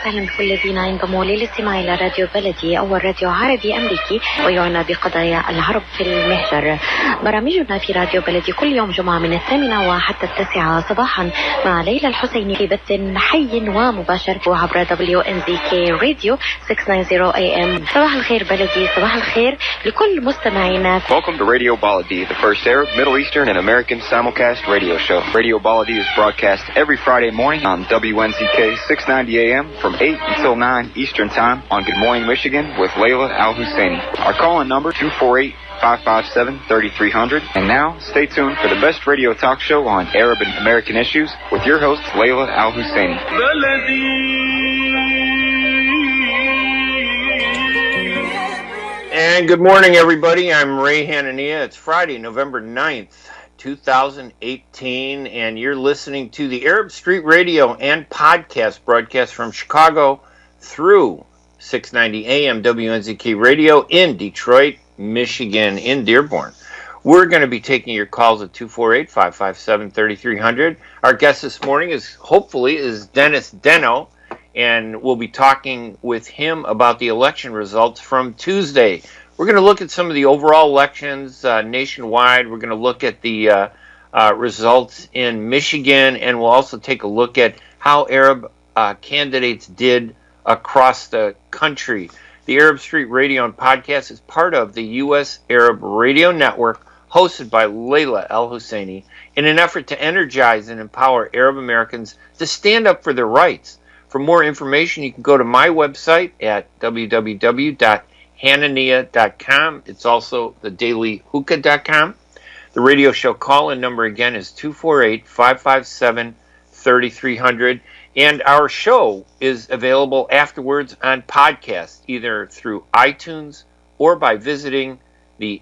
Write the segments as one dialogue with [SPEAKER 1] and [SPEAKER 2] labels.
[SPEAKER 1] وسهلا بكل الذين ينضموا للاستماع إلى راديو بلدي، أول راديو عربي أمريكي ويعنى بقضايا العرب في المهجر. برامجنا في راديو بلدي كل يوم جمعة من 8 وحتى 9 صباحا مع ليلى الحسيني في بث حي ومباشر عبر WNZK راديو 690 AM. صباح الخير بلدي، صباح الخير لكل مستمعينا.
[SPEAKER 2] Welcome to Radio Baladi, the first Arab, Middle Eastern, and American simulcast radio show. Radio Baladi is broadcast every Friday morning on WNZK 690 AM from 8 until 9 Eastern Time on Good Morning Michigan with Layla Al-Husseini. Our call-in number 248-557-3300. And now, stay tuned for the best radio talk show on Arab and American issues with your host, Layla Al-Husseini.
[SPEAKER 3] And good morning, everybody. I'm Ray Hanania. It's Friday, November 9th, 2018, and you're listening to the Arab Street Radio and podcast broadcast from Chicago through 690 AM WNZK Radio in Detroit, Michigan, in Dearborn. We're going to be taking your calls at 248-557-3300. Our guest this morning is Dennis Denno, and we'll be talking with him about the election results from Tuesday. We're going to look at some of the overall elections nationwide. We're going to look at the results in Michigan, and we'll also take a look at how Arab candidates did across the country. The Arab Street Radio and Podcast is part of the U.S. Arab Radio Network, hosted by Layla Al-Husseini, in an effort to energize and empower Arab Americans to stand up for their rights. For more information, you can go to my website at www.hanania.com. It's also thedailyhookah.com. The radio show call-in number again is 248-557-3300. And our show is available afterwards on podcast, either through iTunes or by visiting the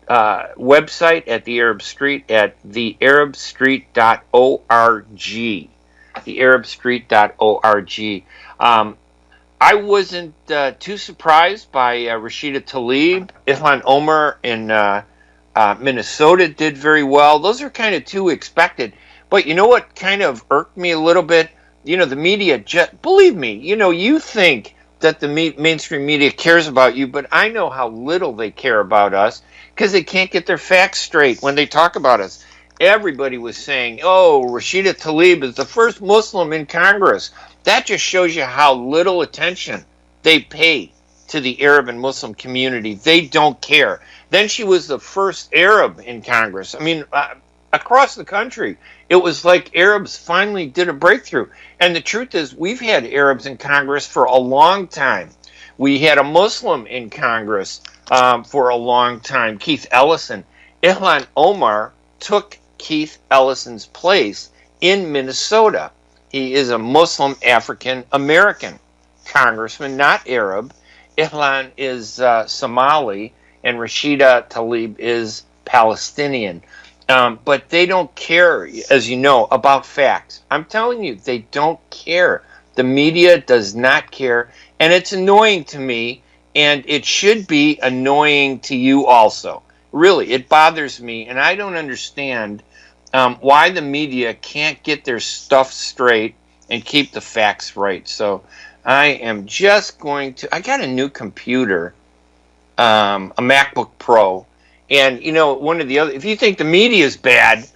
[SPEAKER 3] website at the Arab Street at thearabstreet.org. thearabstreet.org. I wasn't too surprised by Rashida Tlaib. Ilhan Omar in Minnesota did very well. Those are kind of too expected. But you know what kind of irked me a little bit? You know, the media, believe me, you know, you think that the mainstream media cares about you, but I know how little they care about us because they can't get their facts straight when they talk about us. Everybody was saying, oh, Rashida Tlaib is the first Muslim in Congress. That just shows you how little attention they pay to the Arab and Muslim community. They don't care. Then she was the first Arab in Congress. I mean, across the country, it was like Arabs finally did a breakthrough. And the truth is, we've had Arabs in Congress for a long time. We had a Muslim in Congress for a long time, Keith Ellison. Ilhan Omar took Keith Ellison's place in Minnesota. He is a Muslim African American congressman, not Arab. Ilhan is Somali, and Rashida Tlaib is Palestinian. But they don't care, as you know, about facts. I'm telling you, they don't care. The media does not care, and it's annoying to me, and it should be annoying to you also. Really, it bothers me, and I don't understand why the media can't get their stuff straight and keep the facts right. So I am just going to, I got a new computer, a MacBook Pro, and you know, one of the other, if you think the media is bad,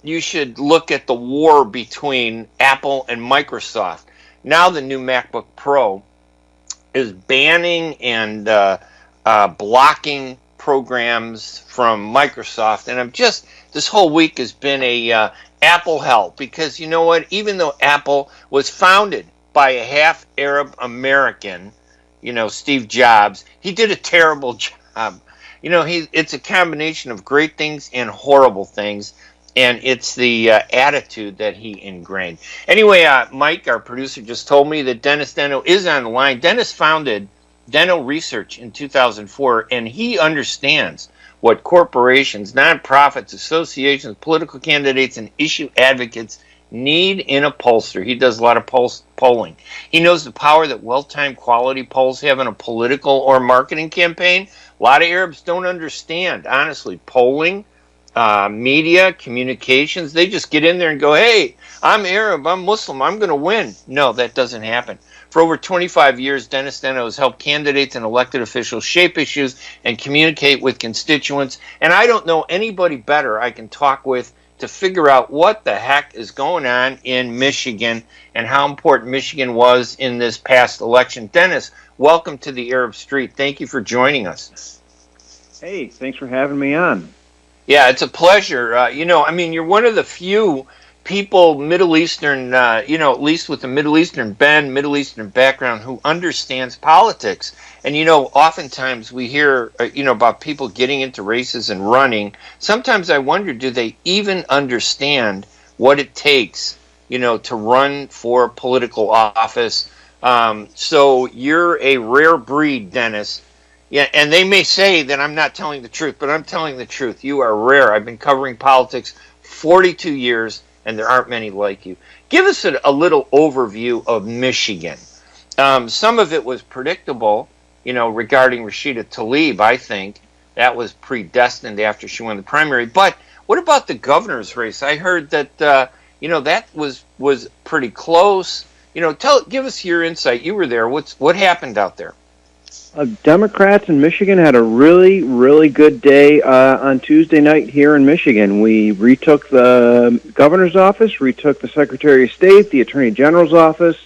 [SPEAKER 3] you should look at the war between Apple and Microsoft. Now the new MacBook Pro is banning and blocking programs from Microsoft, and this whole week has been a Apple hell, because you know what, even though Apple was founded by a half Arab American, you know, Steve Jobs, he did a terrible job. You know, it's a combination of great things and horrible things, and it's the attitude that he ingrained. Anyway, Mike, our producer, just told me that Dennis Denno is on the line. Dennis founded Denno Research in 2004, and he understands what corporations, nonprofits, associations, political candidates, and issue advocates need in a pollster. He does a lot of polling. He knows the power that well-timed quality polls have in a political or marketing campaign. A lot of Arabs don't understand, honestly, polling, media, communications. They just get in there and go, hey, I'm Arab, I'm Muslim, I'm going to win. No, that doesn't happen. For over 25 years, Dennis Denno has helped candidates and elected officials shape issues and communicate with constituents. And I don't know anybody better I can talk with to figure out what the heck is going on in Michigan and how important Michigan was in this past election. Dennis, welcome to the Arab Street. Thank you for joining us.
[SPEAKER 4] Hey, thanks for having me on.
[SPEAKER 3] Yeah, it's a pleasure. You're one of the few people, Middle Eastern, at least with a Middle Eastern bend, Middle Eastern background, who understands politics. And, oftentimes we hear, about people getting into races and running. Sometimes I wonder, do they even understand what it takes, to run for political office? So you're a rare breed, Dennis. Yeah, and they may say that I'm not telling the truth, but I'm telling the truth. You are rare. I've been covering politics 42 years, and there aren't many like you. Give us a little overview of Michigan. Some of it was predictable, regarding Rashida Tlaib, I think. That was predestined after she won the primary. But what about the governor's race? I heard that, that was pretty close. Give us your insight. You were there. What happened out there?
[SPEAKER 4] Democrats in Michigan had a really, really good day on Tuesday night here in Michigan. We retook the governor's office, retook the Secretary of State, the Attorney General's office.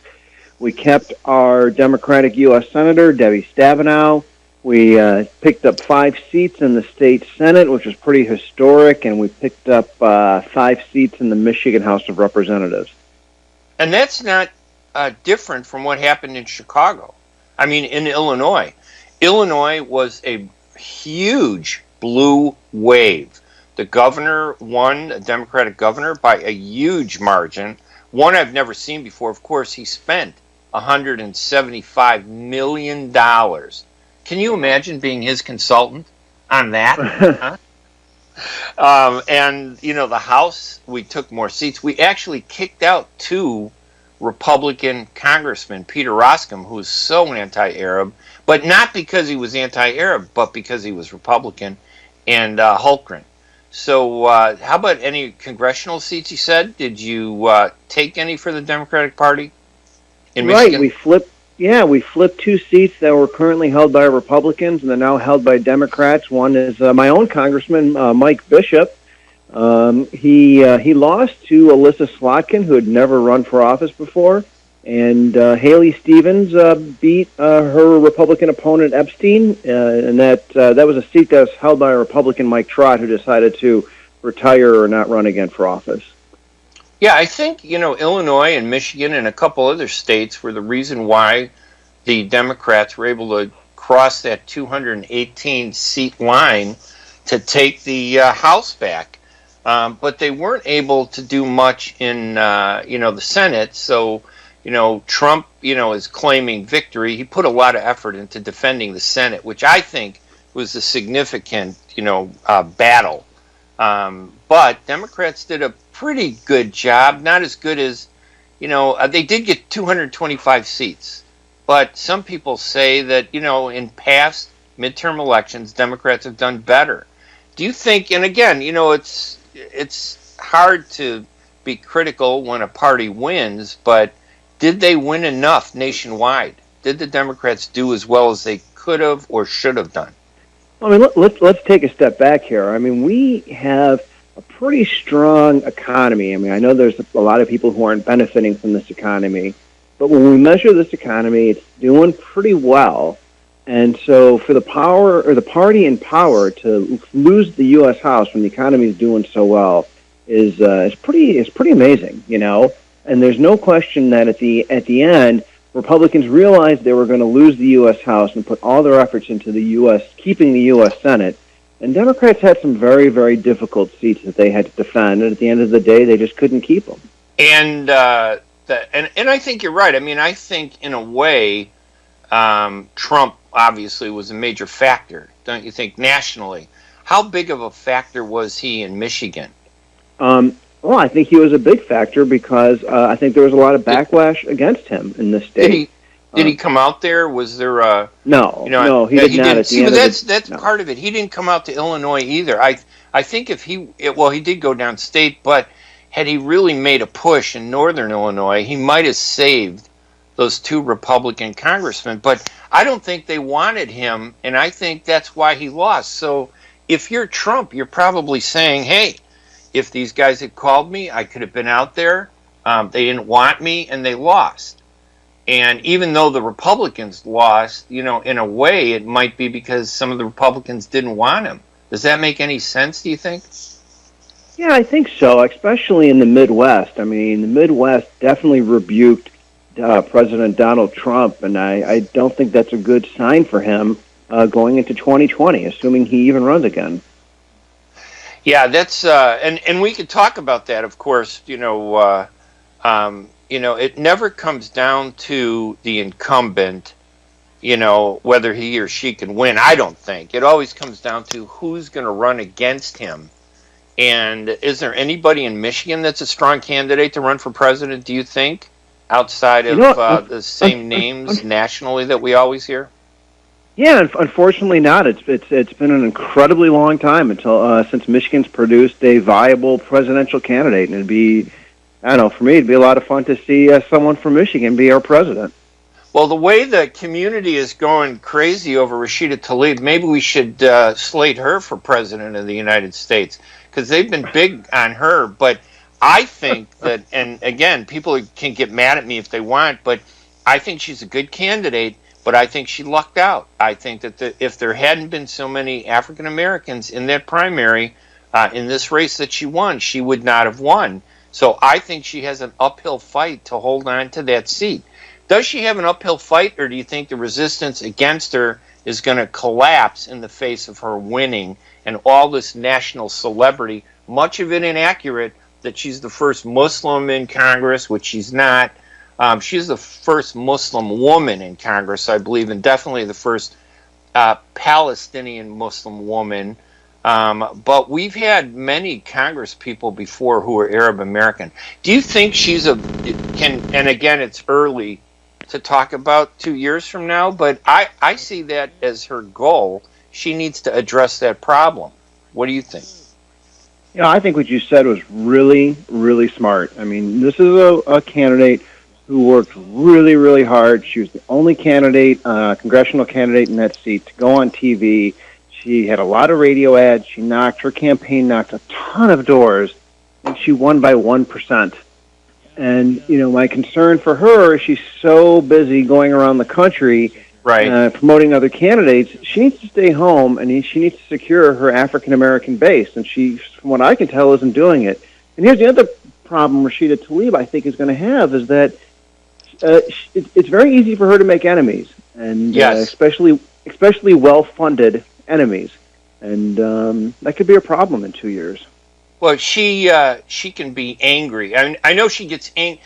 [SPEAKER 4] We kept our Democratic U.S. Senator, Debbie Stabenow. We picked up 5 seats in the state Senate, which was pretty historic, and we picked up 5 seats in the Michigan House of Representatives.
[SPEAKER 3] And that's not different from what happened in Chicago. In Illinois. Illinois was a huge blue wave. The governor won, a Democratic governor, by a huge margin, one I've never seen before. Of course, he spent $175 million. Can you imagine being his consultant on that? And, the House, we took more seats. We actually kicked out 2 Republican Congressman, Peter Roskam, who was so anti-Arab, but not because he was anti-Arab, but because he was Republican, and Hultgren. So how about any congressional seats, you said? Did you take any for the Democratic Party in Michigan?
[SPEAKER 4] Right, we flipped 2 seats that were currently held by Republicans, and they're now held by Democrats. One is my own congressman, Mike Bishop. He lost to Alyssa Slotkin, who had never run for office before, and Haley Stevens beat her Republican opponent Epstein, and that was a seat that was held by a Republican, Mike Trott, who decided to retire or not run again for office.
[SPEAKER 3] Yeah, I think, Illinois and Michigan and a couple other states were the reason why the Democrats were able to cross that 218-seat line to take the House back. But they weren't able to do much in, the Senate. So, Trump, is claiming victory. He put a lot of effort into defending the Senate, which I think was a significant, battle. But Democrats did a pretty good job, not as good as, they did get 225 seats. But some people say that, in past midterm elections, Democrats have done better. Do you think, and again, it's hard to be critical when a party wins, but did they win enough nationwide? Did the Democrats do as well as they could have or should have done?
[SPEAKER 4] Let's take a step back here. We have a pretty strong economy. I know there's a lot of people who aren't benefiting from this economy, but when we measure this economy, it's doing pretty well. And so for the party in power to lose the U.S. House when the economy is doing so well is pretty amazing, And there's no question that at the end, Republicans realized they were going to lose the U.S. House and put all their efforts into keeping the U.S. Senate. And Democrats had some very, very difficult seats that they had to defend, and at the end of the day, they just couldn't keep them.
[SPEAKER 3] And I think you're right. I think in a way, Trump obviously was a major factor, don't you think, nationally? How big of a factor was he in Michigan?
[SPEAKER 4] Well, I think he was a big factor because I think there was a lot of backlash against him in the state.
[SPEAKER 3] Did he come out there? Was there a
[SPEAKER 4] no?
[SPEAKER 3] You know,
[SPEAKER 4] no, he did not.
[SPEAKER 3] didn't.
[SPEAKER 4] At the
[SPEAKER 3] See,
[SPEAKER 4] end
[SPEAKER 3] but that's
[SPEAKER 4] no.
[SPEAKER 3] part of it. He didn't come out to Illinois either. I think if he did go downstate, but had he really made a push in northern Illinois, he might have saved those two Republican congressmen. But I don't think they wanted him, and I think that's why he lost. So if you're Trump, you're probably saying, hey, if these guys had called me, I could have been out there. They didn't want me, and they lost. And even though the Republicans lost, in a way, it might be because some of the Republicans didn't want him. Does that make any sense, do you think?
[SPEAKER 4] Yeah, I think so, especially in the Midwest. I mean, the Midwest definitely rebuked President Donald Trump, and I don't think that's a good sign for him going into 2020, assuming he even runs again.
[SPEAKER 3] Yeah, that's and we could talk about that, of course. It never comes down to the incumbent, whether he or she can win. I don't think. It always comes down to who's going to run against him. And is there anybody in Michigan that's a strong candidate to run for president, do you think, outside of the same names nationally that we always hear?
[SPEAKER 4] Yeah, unfortunately not. It's been an incredibly long time since Michigan's produced a viable presidential candidate, and it'd be, I don't know, for me, it'd be a lot of fun to see someone from Michigan be our president.
[SPEAKER 3] Well, the way the community is going crazy over Rashida Tlaib, maybe we should slate her for president of the United States, because they've been big on her. But I think that, and again, people can get mad at me if they want, but I think she's a good candidate. But I think she lucked out. I think that if there hadn't been so many African Americans in that primary, in this race that she won, she would not have won. So I think she has an uphill fight to hold on to that seat. Does she have an uphill fight, or do you think the resistance against her is going to collapse in the face of her winning and all this national celebrity, much of it inaccurate, that she's the first Muslim in Congress, which she's not. She's the first Muslim woman in Congress, I believe, and definitely the first Palestinian Muslim woman. But we've had many Congress people before who are Arab American. Do you think and again, it's early to talk about 2 years from now, but I see that as her goal. She needs to address that problem. What do you think?
[SPEAKER 4] I think what you said was really, really smart. I mean, this is a candidate who worked really, really hard. She was the only congressional candidate in that seat to go on TV. She had a lot of radio ads. Her campaign knocked a ton of doors, and she won by 1%. And, my concern for her is she's so busy going around the country promoting other candidates. She needs to stay home, and she needs to secure her African-American base. And she, from what I can tell, isn't doing it. And here's the other problem Rashida Tlaib, I think, is going to have is that it's very easy for her to make enemies, and
[SPEAKER 3] yes.
[SPEAKER 4] especially well-funded enemies, and that could be a problem in 2 years.
[SPEAKER 3] Well, she can be angry. I know she gets angry.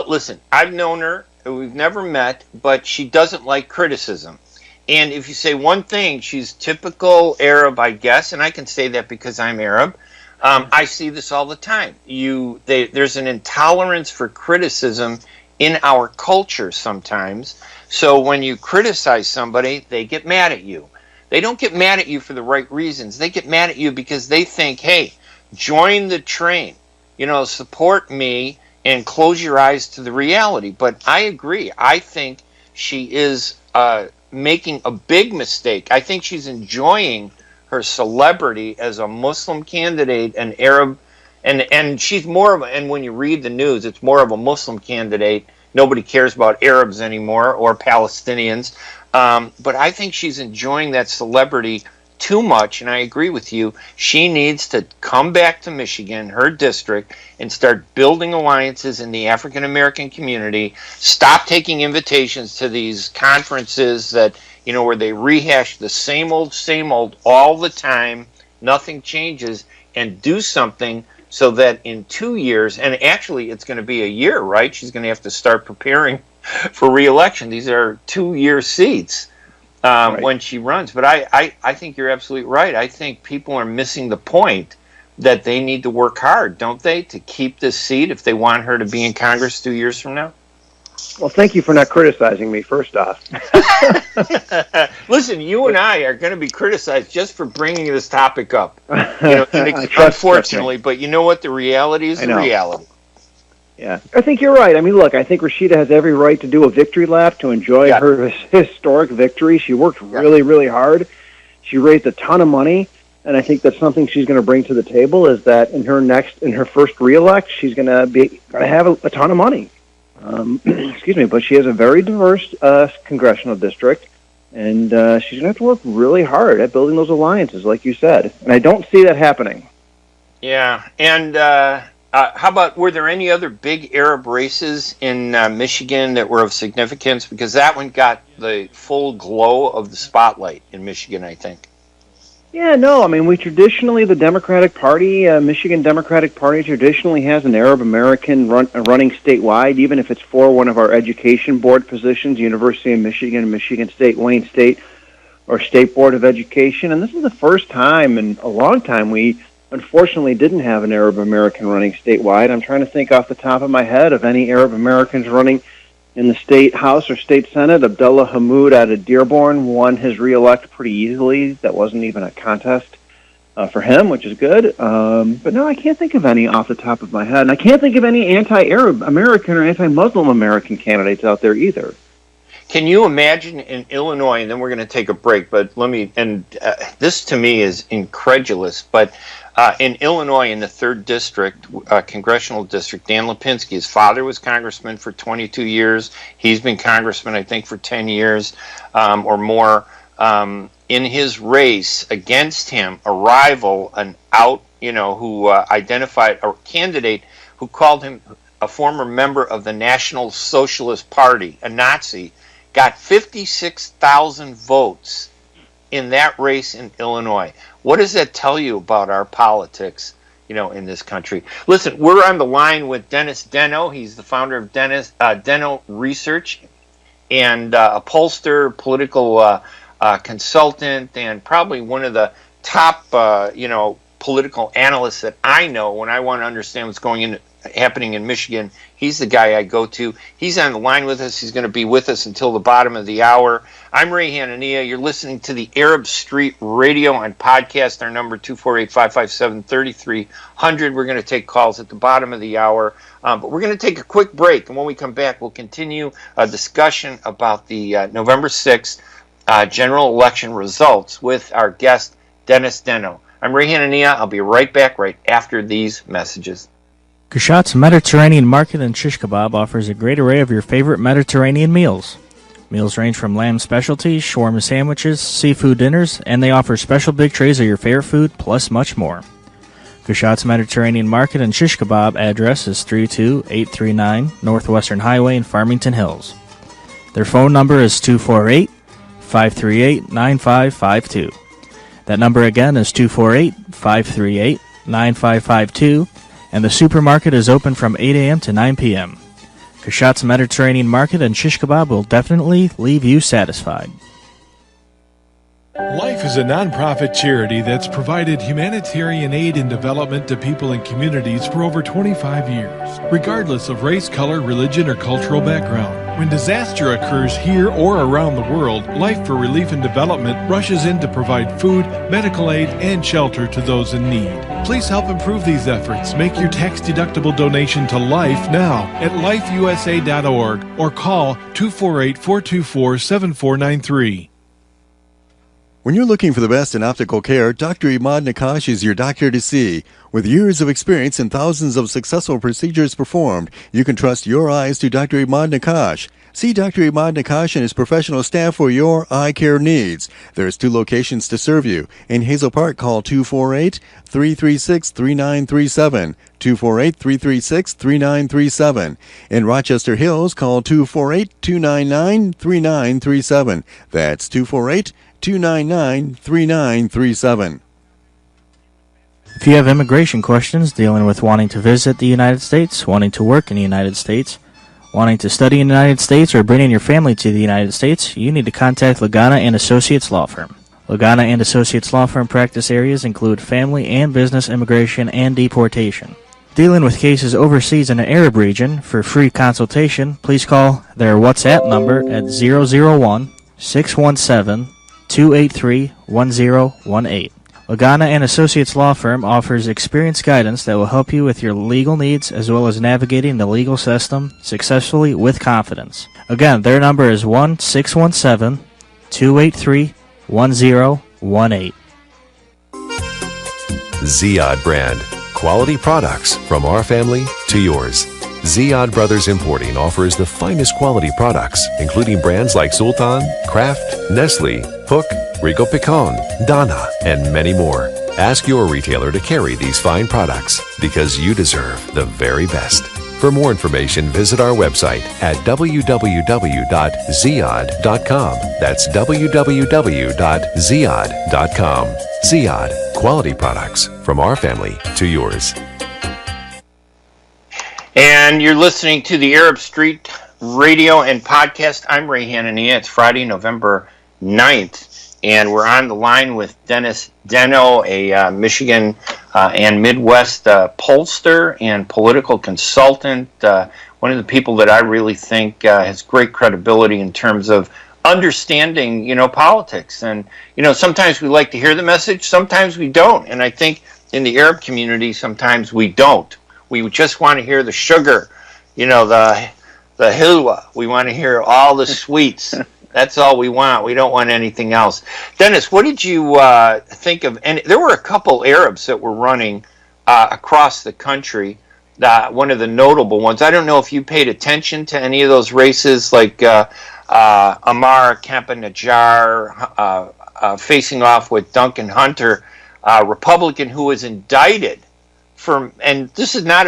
[SPEAKER 3] Listen, I've known her. We've never met, but she doesn't like criticism. And if you say one thing, she's typical Arab, I guess, and I can say that because I'm Arab. I see this all the time. There's an intolerance for criticism in our culture sometimes. So when you criticize somebody, they get mad at you. They don't get mad at you for the right reasons. They get mad at you because they think, hey, join the train, support me and close your eyes to the reality. But I agree. I think she is making a big mistake. I think she's enjoying her celebrity as a Muslim candidate, an Arab. And she's and when you read the news, it's more of a Muslim candidate. Nobody cares about Arabs anymore or Palestinians. But I think she's enjoying that celebrity too much, and I agree with you. She needs to come back to Michigan, her district, and start building alliances in the African American community. Stop taking invitations to these conferences that, where they rehash the same old all the time. Nothing changes, and do something so that in 2 years, and actually it's going to be a year, right? She's going to have to start preparing for re-election. These are 2-year seats when she runs. But I think you're absolutely right. I think people are missing the point that they need to work hard, don't they, to keep this seat if they want her to be in Congress 2 years from now?
[SPEAKER 4] Well, thank you for not criticizing me, first off.
[SPEAKER 3] Listen, you and I are going to be criticized just for bringing this topic up. Unfortunately, but you know what? The reality is the reality.
[SPEAKER 4] Yeah, I think you're right. I mean, look, I think Rashida has every right to do a victory lap, to enjoy her historic victory. She worked really, really hard. She raised a ton of money, and I think that's something she's going to bring to the table, is that in her first reelect, she's going to have a ton of money. Excuse me, but she has a very diverse congressional district, and she's going to have to work really hard at building those alliances, like you said. And I don't see that happening.
[SPEAKER 3] Yeah, and how about, were there any other big Arab races in Michigan that were of significance? Because that one got the full glow of the spotlight in Michigan, I think.
[SPEAKER 4] Yeah, no, I mean, the Democratic Party, Michigan Democratic Party traditionally has an Arab American running statewide, even if it's for one of our education board positions, University of Michigan, Michigan State, Wayne State, or State Board of Education. And this is the first time in a long time we unfortunately didn't have an Arab American running statewide. I'm trying to think off the top of my head of any Arab Americans running in the state House or state Senate. Abdullah Hammoud out of Dearborn won his reelect pretty easily. That wasn't even a contest for him, which is good. But no, I can't think of any off the top of my head. And I can't think of any anti-Arab American or anti-Muslim American candidates out there either.
[SPEAKER 3] Can you imagine in Illinois, and then we're going to take a break, but this to me is incredulous, but in Illinois, in the 3rd District, Congressional District, Dan Lipinski, his father was congressman for 22 years. He's been congressman, I think, for 10 years or more. In his race against him, a rival, who identified a candidate who called him a former member of the National Socialist Party, a Nazi, got 56,000 votes in that race in Illinois. What does that tell you about our politics, in this country? Listen, we're on the line with Dennis Denno. He's the founder of Denno Research, and a pollster, political consultant, and probably one of the top, political analysts that I know when I want to understand what's happening in Michigan. He's the guy I go to. He's on the line with us. He's going to be with us until the bottom of the hour. I'm Ray Hanania. You're listening to the Arab Street Radio on podcast. Our number 248-557-3300. We're going to take calls at the bottom of the hour. But we're going to take a quick break. And when we come back, we'll continue a discussion about the November 6th general election results with our guest, Dennis Denno. I'm Ray Hanania. I'll be right back right after these messages.
[SPEAKER 5] Kashat's Mediterranean Market and Shish Kebab offers a great array of your favorite Mediterranean meals. Meals range from lamb specialties, shawarma sandwiches, seafood dinners, and they offer special big trays of your favorite food, plus much more. Kashat's Mediterranean Market and Shish Kebab address is 32839 Northwestern Highway in Farmington Hills. Their phone number is 248-538-9552. That number again is 248-538-9552. And the supermarket is open from 8 a.m. to 9 p.m. Kashat's Mediterranean Market and Shish Kebab will definitely leave you satisfied.
[SPEAKER 6] Life is a nonprofit charity that's provided humanitarian aid and development to people and communities for over 25 years, regardless of race, color, religion, or cultural background. When disaster occurs here or around the world, Life for Relief and Development rushes in to provide food, medical aid, and shelter to those in need. Please help improve these efforts. Make your tax-deductible donation to Life now at lifeusa.org or call 248-424-7493.
[SPEAKER 7] When you're looking for the best in optical care, Dr. Imad Nakash is your doctor to see. With years of experience and thousands of successful procedures performed, you can trust your eyes to Dr. Imad Nakash. See Dr. Imad Nakash and his professional staff for your eye care needs. There's 2 locations to serve you. In Hazel Park, call 248-336-3937. 248-336-3937. In Rochester Hills, call 248-299-3937. That's 248-299-3937.
[SPEAKER 5] If you have immigration questions dealing with wanting to visit the United States, wanting to work in the United States, wanting to study in the United States, or bringing your family to the United States, you need to contact Lagana & Associates Law Firm. Lagana and Associates law firm practice areas include family and business immigration and deportation. Dealing with cases overseas in the Arab region, for free consultation, please call their WhatsApp number at 001-617-283-1018. Lagana and Associates law firm offers experienced guidance that will help you with your legal needs as well as navigating the legal system successfully with confidence. Again, their number is 1-617-283-1018.
[SPEAKER 8] Ziyad brand. Quality products from our family to yours. Ziyad Brothers Importing offers the finest quality products, including brands like Sultan, Kraft, Nestle, Hook, Rico Picon, Donna, and many more. Ask your retailer to carry these fine products because you deserve the very best. For more information, visit our website at www.ziyad.com. That's www.ziyad.com. Ziyad, quality products from our family to yours.
[SPEAKER 3] And you're listening to the Arab Street Radio and Podcast. I'm Ray Hanania. It's Friday, November 9th, and we're on the line with Dennis Denno, a Michigan and Midwest pollster and political consultant, one of the people that I really think has great credibility in terms of understanding, politics. And, sometimes we like to hear the message, sometimes we don't. And I think in the Arab community, sometimes we don't. We just want to hear the sugar, the hilwa. We want to hear all the sweets. That's all we want. We don't want anything else. Dennis, what did you think of? And there were a couple Arabs that were running across the country. One of the notable ones. I don't know if you paid attention to any of those races, like Amar Campanajjar facing off with Duncan Hunter, a Republican who was indicted for, and this is not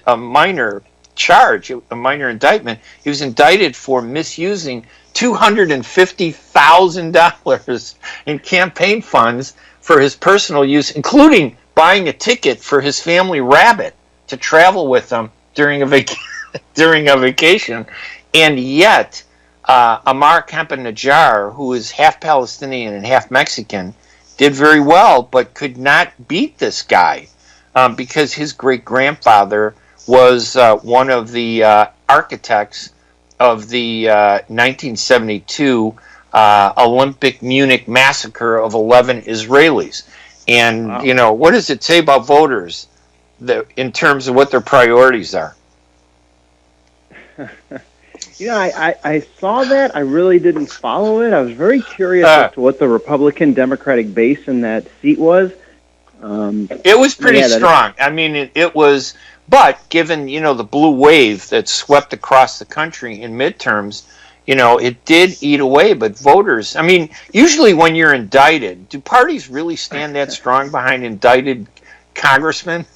[SPEAKER 3] a minor charge, a minor indictment. He was indicted for misusing $250,000 in campaign funds for his personal use, including buying a ticket for his family rabbit to travel with them during a vacation. And yet, Amar Campanajjar, who is half Palestinian and half Mexican, did very well, but could not beat this guy because his great-grandfather was one of the architects of the 1972 Olympic Munich massacre of 11 Israelis. And,
[SPEAKER 4] Wow.
[SPEAKER 3] What does it say about voters in terms of what their priorities are?
[SPEAKER 4] I saw that. I really didn't follow it. I was very curious as to what the Republican-Democratic base in that seat was.
[SPEAKER 3] It was pretty strong. I mean, it was, but given, the blue wave that swept across the country in midterms, it did eat away. But voters, I mean, usually when you're indicted, do parties really stand that strong behind indicted congressmen?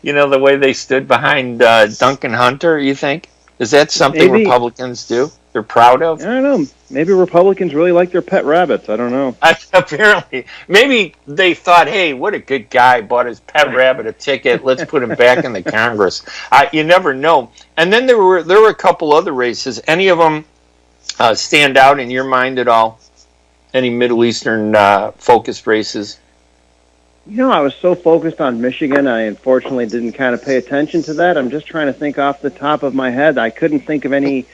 [SPEAKER 3] The way they stood behind Duncan Hunter, you think? Is that something
[SPEAKER 4] Maybe.
[SPEAKER 3] Republicans do? They're proud of?
[SPEAKER 4] I don't know. Maybe Republicans really like their pet rabbits. I don't know.
[SPEAKER 3] Apparently. Maybe they thought, hey, what a good guy, bought his pet rabbit a ticket. Let's put him back in the Congress. You never know. And then there were a couple other races. Any of them stand out in your mind at all? Any Middle Eastern focused races?
[SPEAKER 4] I was so focused on Michigan, I unfortunately didn't kind of pay attention to that. I'm just trying to think off the top of my head. I couldn't think of any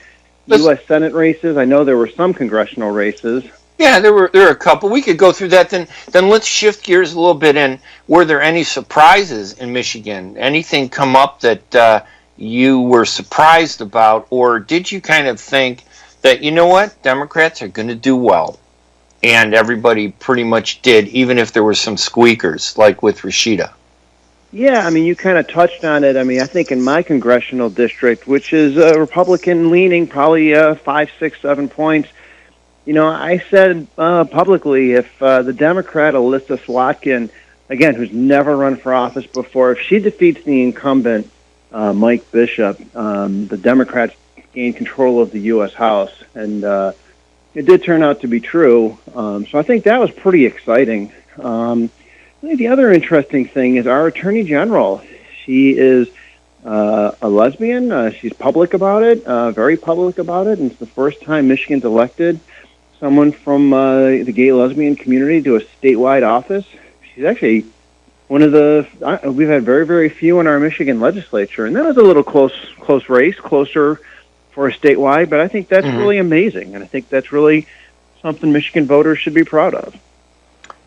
[SPEAKER 4] U.S. Senate races. I know there were some congressional races.
[SPEAKER 3] Yeah, there were a couple. We could go through that. Then let's shift gears a little bit. And were there any surprises in Michigan? Anything come up that you were surprised about? Or did you kind of think that, Democrats are going to do well? And everybody pretty much did, even if there were some squeakers, like with Rashida.
[SPEAKER 4] Yeah, I mean, you kind of touched on it. I mean, I think in my congressional district, which is Republican-leaning, probably 5, 6, 7 points, I said publicly, if the Democrat Alyssa Slotkin, again, who's never run for office before, if she defeats the incumbent, Mike Bishop, the Democrats gain control of the U.S. House. And it did turn out to be true. So I think that was pretty exciting. I think the other interesting thing is our Attorney General. She is a lesbian. She's public about it, very public about it, and it's the first time Michigan's elected someone from the gay lesbian community to a statewide office. She's actually one of the we've had very, very few in our Michigan legislature, and that was a little close race, closer for a statewide. But I think that's really amazing, and I think that's really something Michigan voters should be proud of.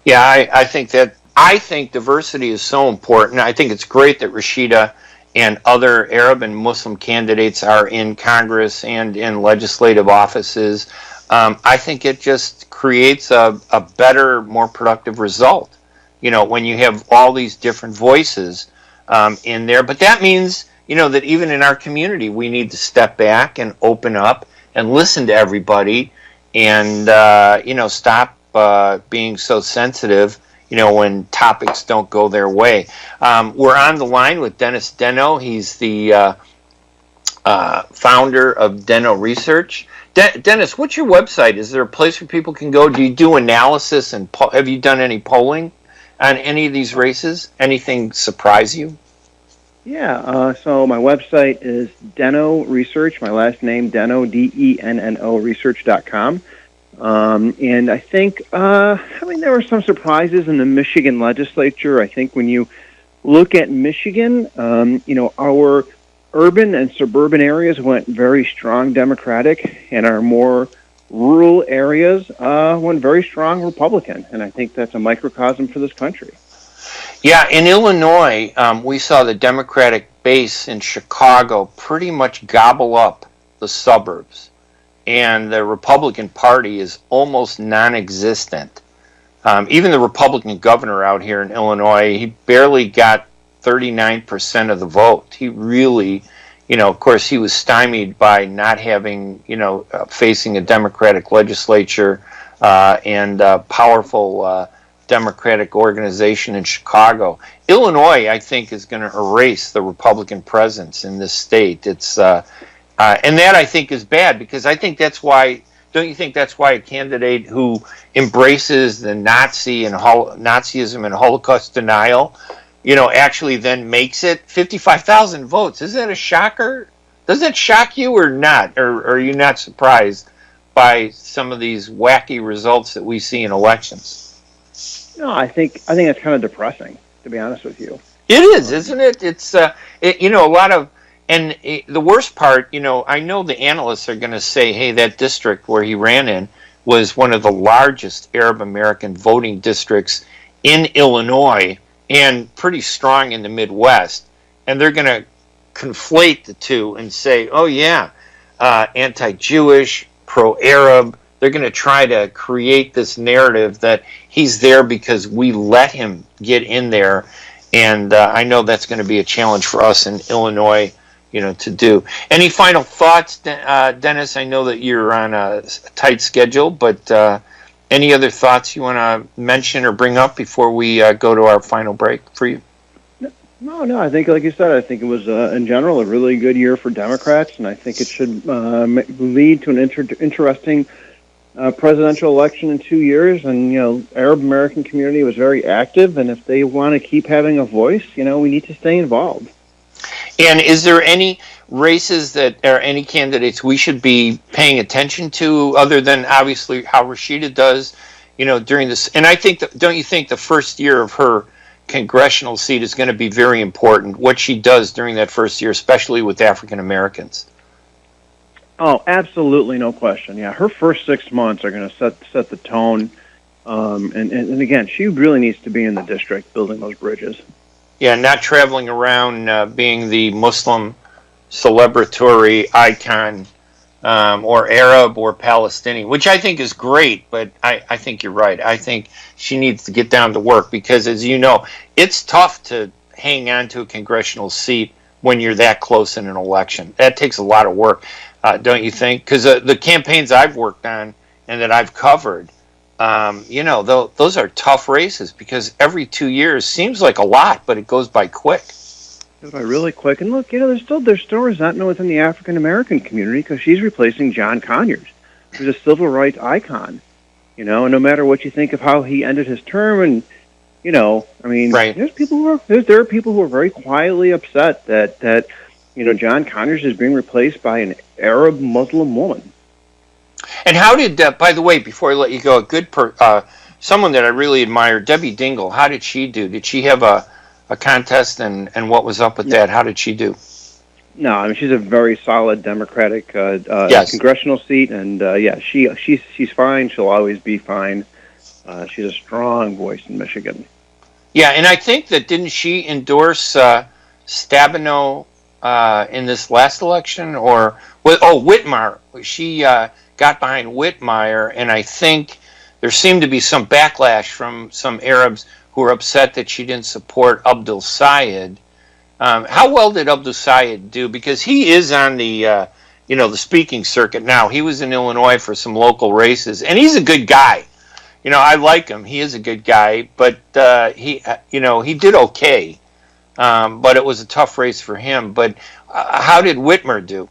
[SPEAKER 3] Yeah, I think diversity is so important. I think it's great that Rashida and other Arab and Muslim candidates are in Congress and in legislative offices. I think it just creates a better, more productive result, when you have all these different voices in there. But that means, that even in our community, we need to step back and open up and listen to everybody and, stop being so sensitive, when topics don't go their way. We're on the line with Dennis Denno. He's the founder of Denno Research. Dennis, what's your website? Is there a place where people can go? Do you do analysis and have you done any polling on any of these races? Anything surprise you?
[SPEAKER 4] Yeah, so my website is Denno Research, my last name, Denno, Denno Research.com. And I think, there were some surprises in the Michigan legislature. I think when you look at Michigan, our urban and suburban areas went very strong Democratic, and our more rural areas went very strong Republican. And I think that's a microcosm for this country.
[SPEAKER 3] Yeah, in Illinois, we saw the Democratic base in Chicago pretty much gobble up the suburbs. And the Republican Party is almost non-existent. Even the Republican governor out here in Illinois, he barely got 39% of the vote. He really, of course, he was stymied by not having, facing a Democratic legislature and a powerful Democratic organization in Chicago. Illinois, I think, is going to erase the Republican presence in this state. It's and that, I think, is bad, because I think that's why, don't you think that's why a candidate who embraces the Nazism and Holocaust denial, actually then makes it 55,000 votes? Is that a shocker? Does that shock you or not? Or are you not surprised by some of these wacky results that we see in elections?
[SPEAKER 4] No, I think it's kind of depressing, to be honest with you.
[SPEAKER 3] It is, isn't it? It's, a lot of, and the worst part, I know the analysts are going to say, hey, that district where he ran in was one of the largest Arab American voting districts in Illinois and pretty strong in the Midwest. And they're going to conflate the two and say, oh, yeah, anti-Jewish, pro-Arab. They're going to try to create this narrative that he's there because we let him get in there. And I know that's going to be a challenge for us in Illinois, to do. Any final thoughts, Dennis? I know that you're on a tight schedule, but any other thoughts you want to mention or bring up before we go to our final break for you?
[SPEAKER 4] No, I think, like you said, I think it was, in general, a really good year for Democrats, and I think it should lead to an interesting presidential election in 2 years. And, Arab American community was very active, and if they want to keep having a voice, we need to stay involved.
[SPEAKER 3] And is there any races that, or any candidates we should be paying attention to, other than obviously how Rashida does, during this? And I think, don't you think the first year of her congressional seat is going to be very important, what she does during that first year, especially with African Americans?
[SPEAKER 4] Oh, absolutely, no question. Yeah, her first 6 months are going to set the tone. And again, she really needs to be in the district building those bridges.
[SPEAKER 3] Yeah, not traveling around being the Muslim celebratory icon or Arab or Palestinian, which I think is great, but I think you're right. I think she needs to get down to work because, as you know, it's tough to hang on to a congressional seat when you're that close in an election. That takes a lot of work, don't you think? Because the campaigns I've worked on and that I've covered, those are tough races because every 2 years seems like a lot, but it goes by quick.
[SPEAKER 4] It goes by really quick. And look, there's still resentment within the African American community because she's replacing John Conyers, who's a civil rights icon. And no matter what you think of how he ended his term, and
[SPEAKER 3] right.
[SPEAKER 4] there are people who are very quietly upset that John Conyers is being replaced by an Arab Muslim woman.
[SPEAKER 3] And how did, by the way, before I let you go, someone that I really admire, Debbie Dingle, how did she do? Did she have a contest, and what was up with that? How did she do?
[SPEAKER 4] No, I mean, she's a very solid Democratic congressional seat, and she's fine. She'll always be fine. She's a strong voice in Michigan.
[SPEAKER 3] Yeah, and I think that didn't she endorse Stabenow in this last election, Whitmire? She got behind Whitmire, and I think there seemed to be some backlash from some Arabs who were upset that she didn't support Abdul Sayed. How well did Abdul Sayed do? Because he is on the the speaking circuit now. He was in Illinois for some local races, and he's a good guy. I like him. He is a good guy, but he did okay. But it was a tough race for him. But how did Whitmer do?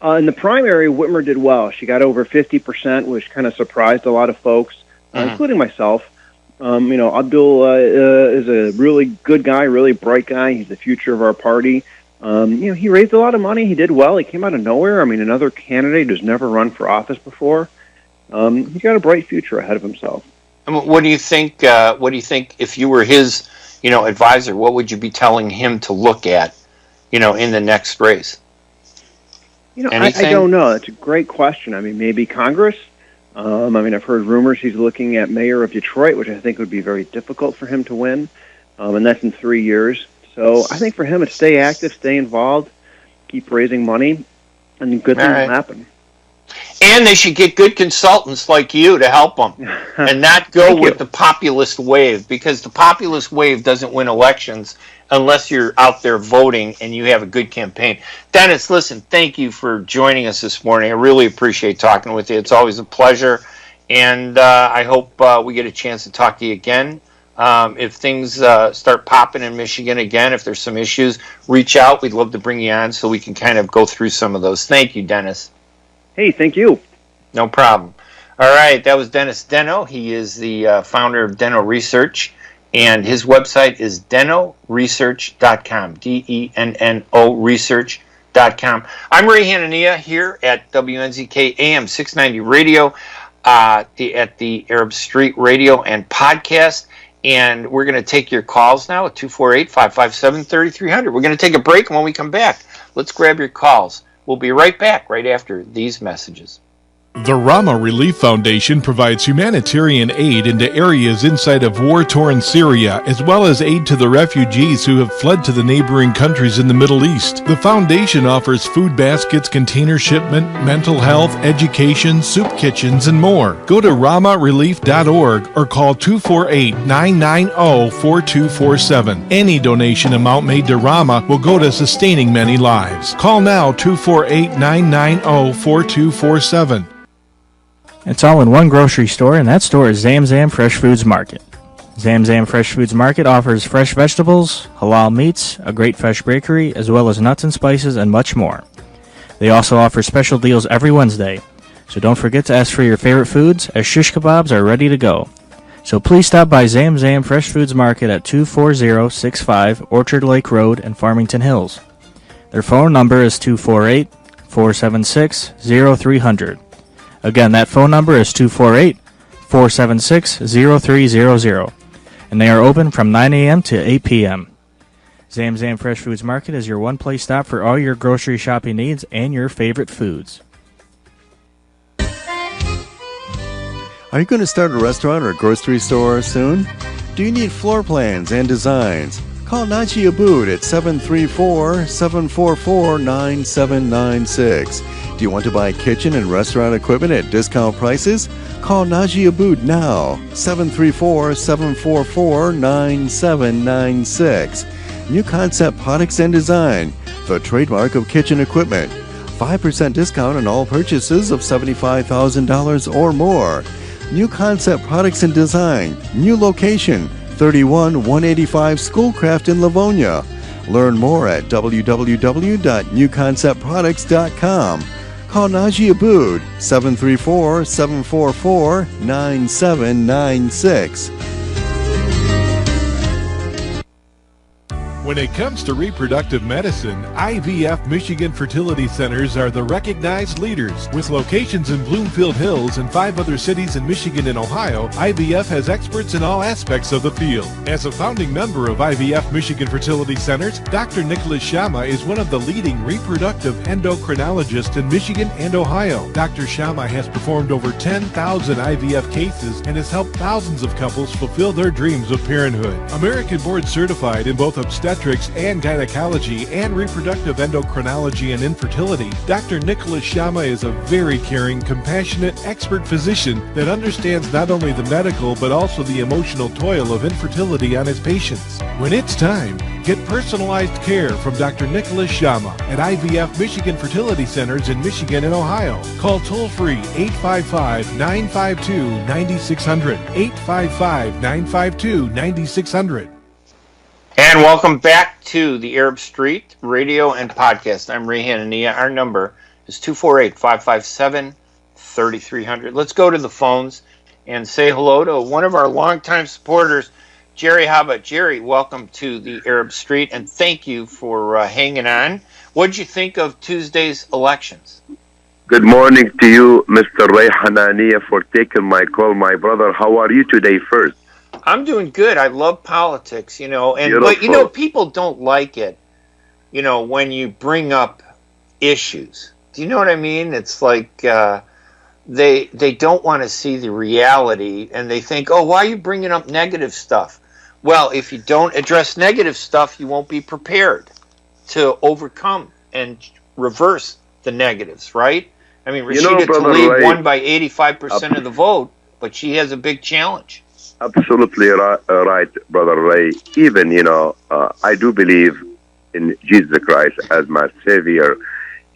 [SPEAKER 4] In the primary, Whitmer did well. She got over 50%, which kind of surprised a lot of folks, including myself. Abdul is a really good guy, really bright guy. He's the future of our party. He raised a lot of money. He did well. He came out of nowhere. I mean, another candidate who's never run for office before. He's got a bright future ahead of himself.
[SPEAKER 3] What do you think? What do you think if you were his, advisor? What would you be telling him to look at, in the next race?
[SPEAKER 4] I don't know. That's a great question. I mean, maybe Congress. I've heard rumors he's looking at mayor of Detroit, which I think would be very difficult for him to win, and that's in 3 years. So I think for him, it's stay active, stay involved, keep raising money, and good things will happen.
[SPEAKER 3] And they should get good consultants like you to help them and not go with the populist wave, because the populist wave doesn't win elections unless you're out there voting and you have a good campaign. Dennis, listen, thank you for joining us this morning. I really appreciate talking with you. It's always a pleasure, and I hope we get a chance to talk to you again. If things start popping in Michigan again, if there's some issues, reach out. We'd love to bring you on so we can kind of go through some of those. Thank you, Dennis.
[SPEAKER 4] Hey, thank you.
[SPEAKER 3] No problem. All right, that was Dennis Denno. He is the founder of Denno Research, and his website is dennoresearch.com, DENNO research.com. I'm Ray Hanania here at WNZK AM 690 Radio at the Arab Street Radio and Podcast, and we're going to take your calls now at 248-557-3300. We're going to take a break, and when we come back, let's grab your calls. We'll be right back right after these messages.
[SPEAKER 6] The Rama Relief Foundation provides humanitarian aid into areas inside of war-torn Syria, as well as aid to the refugees who have fled to the neighboring countries in the Middle East. The foundation offers food baskets, container shipment, mental health, education, soup kitchens, and more. Go to ramarelief.org or call 248-990-4247. Any donation amount made to Rama will go to sustaining many lives. Call now 248-990-4247.
[SPEAKER 5] It's all in one grocery store, and that store is Zam Zam Fresh Foods Market. Zam Zam Fresh Foods Market offers fresh vegetables, halal meats, a great fresh bakery, as well as nuts and spices and much more. They also offer special deals every Wednesday, so don't forget to ask for your favorite foods, as shish kebabs are ready to go. So please stop by Zam Zam Fresh Foods Market at 24065 Orchard Lake Road in Farmington Hills. Their phone number is 248-476-0300. Again, that phone number is 248-476-0300. And they are open from 9 a.m. to 8 p.m. Zam Zam Fresh Foods Market is your one-place stop for all your grocery shopping needs and your favorite foods.
[SPEAKER 7] Are you going to start a restaurant or grocery store soon? Do you need floor plans and designs? Call Najee Abood at 734-744-9796. Do you want to buy kitchen and restaurant equipment at discount prices? Call Najee Abood now, 734-744-9796. New Concept Products and Design, the trademark of kitchen equipment. 5% discount on all purchases of $75,000 or more. New Concept Products and Design, new location, 31185 Schoolcraft in Livonia. Learn more at www.newconceptproducts.com. Call Najee Abood, 734-744-9796.
[SPEAKER 6] When it comes to reproductive medicine, IVF Michigan Fertility Centers are the recognized leaders. With locations in Bloomfield Hills and 5 other cities in Michigan and Ohio, IVF has experts in all aspects of the field. As a founding member of IVF Michigan Fertility Centers, Dr. Nicholas Shama is one of the leading reproductive endocrinologists in Michigan and Ohio. Dr. Shama has performed over 10,000 IVF cases and has helped thousands of couples fulfill their dreams of parenthood. American board certified in both obstetrics and gynecology and reproductive endocrinology and infertility, Dr. Nicholas Shama is a very caring, compassionate, expert physician that understands not only the medical but also the emotional toil of infertility on his patients. When it's time, get personalized care from Dr. Nicholas Shama at IVF Michigan Fertility Centers in Michigan and Ohio. Call toll-free 855-952-9600, 855-952-9600.
[SPEAKER 3] And welcome back to the Arab Street Radio and Podcast. I'm Ray Hanania. Our number is 248-557-3300. Let's go to the phones and say hello to one of our longtime supporters, Jerry Haba. Jerry, welcome to the Arab Street, and thank you for hanging on. What did you think of Tuesday's elections?
[SPEAKER 9] Good morning to you, Mr. Ray Hanania, for taking my call. My brother, how are you today first?
[SPEAKER 3] I'm doing good. I love politics, but people don't like it, when you bring up issues. Do you know what I mean? It's like they don't want to see the reality, and they think, oh, why are you bringing up negative stuff? Well, if you don't address negative stuff, you won't be prepared to overcome and reverse the negatives, right? I mean, Rashida Tlaib won by 85% of the vote, but she has a big challenge.
[SPEAKER 9] Absolutely right, Brother Ray. Even, I do believe in Jesus Christ as my Savior.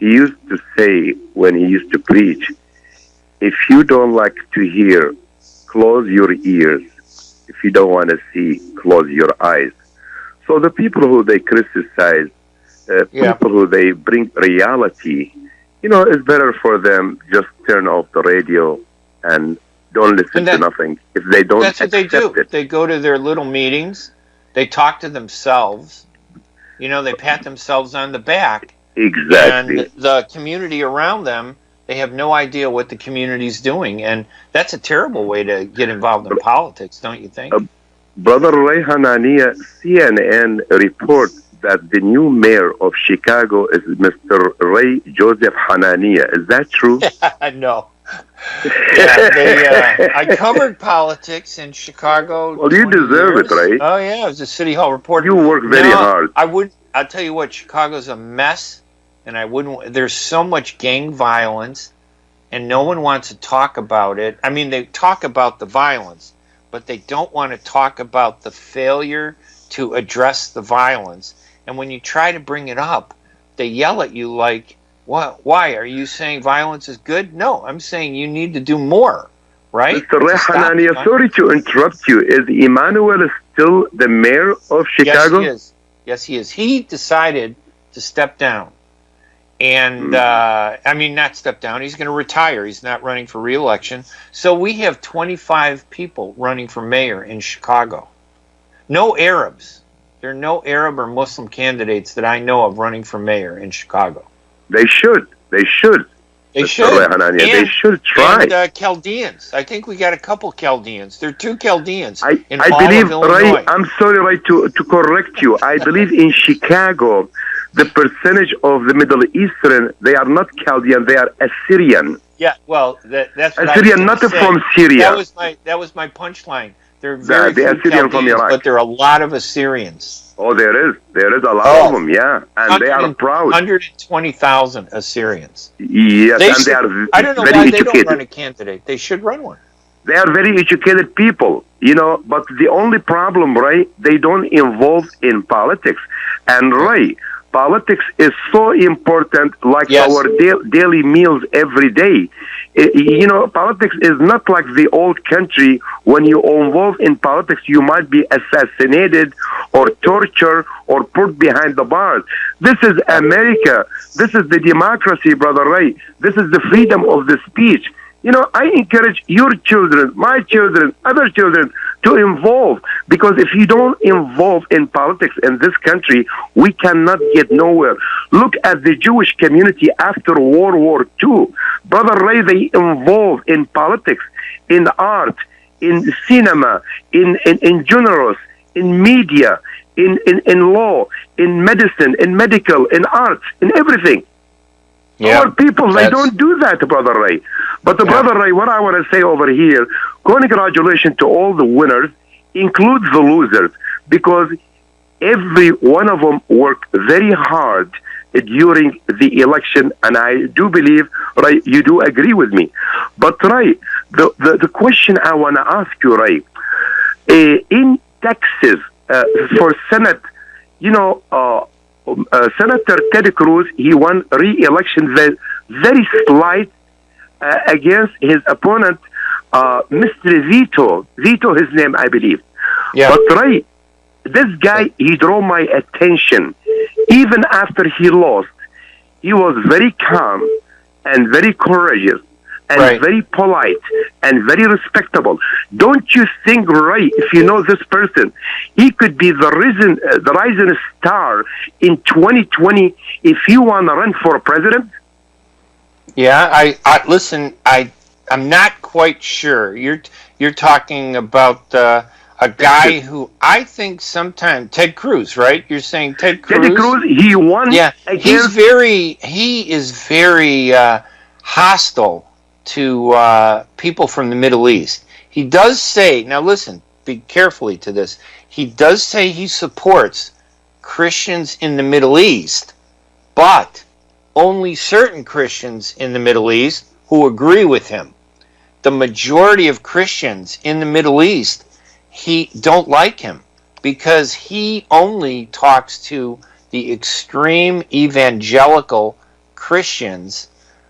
[SPEAKER 9] He used to say when he used to preach, if you don't like to hear, close your ears. If you don't want to see, close your eyes. So the people who they criticize, people who they bring reality, it's better for them just turn off the radio and don't listen to nothing. If they don't,
[SPEAKER 3] that's what they do. They go to their little meetings. They talk to themselves. They pat themselves on the back.
[SPEAKER 9] Exactly.
[SPEAKER 3] And the community around them, they have no idea what the community's doing, and that's a terrible way to get involved in politics, don't you think?
[SPEAKER 9] Brother Ray Hanania, CNN reports that the new mayor of Chicago is Mr. Ray Joseph Hanania. Is that true?
[SPEAKER 3] No. I covered politics in Chicago.
[SPEAKER 9] Well, you deserve it, right?
[SPEAKER 3] Oh yeah, I was a city hall reporter.
[SPEAKER 9] You work very hard.
[SPEAKER 3] I'll tell you what, Chicago's a mess, and there's so much gang violence, and no one wants to talk about it. I mean, they talk about the violence, but they don't want to talk about the failure to address the violence. And when you try to bring it up, they yell at you like, "What? Why are you saying violence is good?" No, I'm saying you need to do more, right?
[SPEAKER 9] Mr. Ray Hanania, sorry to interrupt you. Is Emmanuel still the mayor of Chicago?
[SPEAKER 3] Yes, he is. He decided to step down. And, not step down. He's going to retire. He's not running for re-election. So we have 25 people running for mayor in Chicago. No Arabs. There are no Arab or Muslim candidates that I know of running for mayor in Chicago.
[SPEAKER 9] They should.
[SPEAKER 3] They should.
[SPEAKER 9] They should try.
[SPEAKER 3] And Chaldeans. I think we got a couple Chaldeans. There are 2 Chaldeans
[SPEAKER 9] I
[SPEAKER 3] all
[SPEAKER 9] believe,
[SPEAKER 3] of Illinois.
[SPEAKER 9] Ray, I'm sorry, Ray, to correct you. I believe in Chicago, the percentage of the Middle Eastern, they are not Chaldean, they are Assyrian.
[SPEAKER 3] Yeah, well, that's what
[SPEAKER 9] Assyrian, not from Syria.
[SPEAKER 3] That was my punchline. There are very few
[SPEAKER 9] Assyrian from Iraq,
[SPEAKER 3] but there are a lot of Assyrians.
[SPEAKER 9] Oh, there is a lot of them, yeah, and they are proud.
[SPEAKER 3] 120,000 Assyrians.
[SPEAKER 9] Yes, and they are
[SPEAKER 3] I don't know
[SPEAKER 9] very
[SPEAKER 3] why
[SPEAKER 9] educated.
[SPEAKER 3] they don't run a candidate. They should run one.
[SPEAKER 9] They are very educated people, but the only problem, Ray, they don't involve in politics. And Ray, politics is so important, like our daily meals every day. Politics is not like the old country. When you involve in politics, you might be assassinated or tortured or put behind the bars. This is America. This is the democracy, Brother Ray. This is the freedom of the speech. I encourage your children, my children, other children, to involve, because if you don't involve in politics in this country, we cannot get nowhere. Look at the Jewish community after World War II. Brother Ray, they involved in politics, in art, in cinema, in generals, in media, in law, in medicine, in medical, in arts, in everything.
[SPEAKER 3] Yeah,
[SPEAKER 9] Our people, they don't do that, Brother Ray. But Brother Ray, what I want to say over here, congratulations to all the winners, includes the losers, because every one of them worked very hard during the election, and I do believe, Ray, you do agree with me. But Ray, the question I want to ask you, Ray, in Texas, for Senate, Senator Ted Cruz, he won re-election very slight against his opponent, Mr. Vito, his name, I believe.
[SPEAKER 3] Yeah.
[SPEAKER 9] But Ray, this guy, he drew my attention. Even after he lost, he was very calm and very courageous and very polite and very respectable. Don't you think, Ray, if you know this person, he could be the rising star in 2020 if you want to run for president?
[SPEAKER 3] Yeah, I listen. I'm not quite sure. You're talking about a guy who I think sometimes Ted Cruz, right? You're saying Ted Cruz.
[SPEAKER 9] Ted Cruz, he won.
[SPEAKER 3] Yeah, he is very hostile to people from the Middle East. He does say, now listen, be carefully to this. He does say he supports Christians in the Middle East, but only certain Christians in the Middle East who agree with him. The majority of Christians in the Middle East, he don't like him because he only talks to the extreme evangelical Christians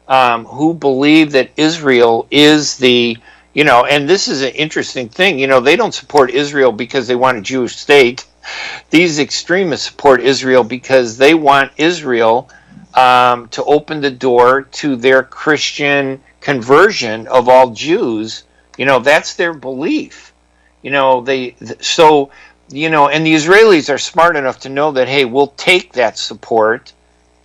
[SPEAKER 3] who believe that Israel is the, and this is an interesting thing, they don't support Israel because they want a Jewish state. These extremists support Israel because they want Israel to open the door to their Christian conversion of all Jews. That's their belief. And the Israelis are smart enough to know that, hey, we'll take that support,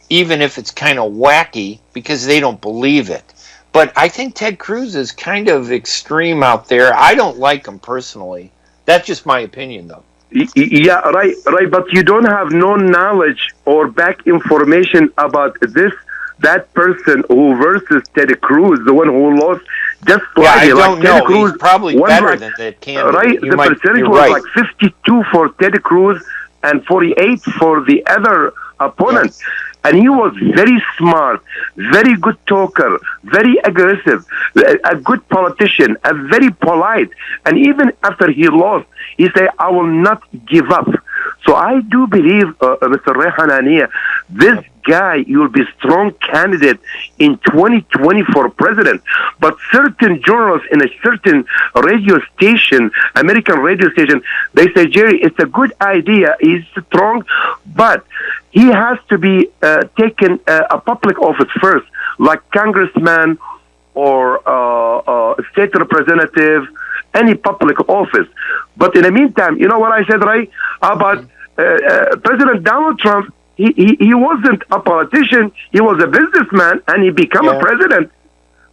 [SPEAKER 3] even if it's kind of wacky, because they don't believe it. But I think Ted Cruz is kind of extreme out there. I don't like him personally. That's just my opinion, though.
[SPEAKER 9] Yeah, right. But you don't have no knowledge or back information about that person who versus Ted Cruz, the one who lost just slightly.
[SPEAKER 3] I don't know.
[SPEAKER 9] Cruz,
[SPEAKER 3] he's probably better than that candidate.
[SPEAKER 9] Right, the percentage was like 52 for Ted Cruz and 48 for the other opponent. Yes. And he was very smart, very good talker, very aggressive, a good politician, a very polite. And even after he lost, he said, I will not give up. So I do believe, Mr. Ray Hanania, this guy, you will be a strong candidate in 2020 for president. But certain journalists in a certain radio station, American radio station, they say, Jerry, it's a good idea. He's strong, but he has to be taken a public office first, like congressman or state representative, any public office. But in the meantime, you know what I said, Ray, about President Donald Trump? He wasn't a politician. He was a businessman, and he became a president.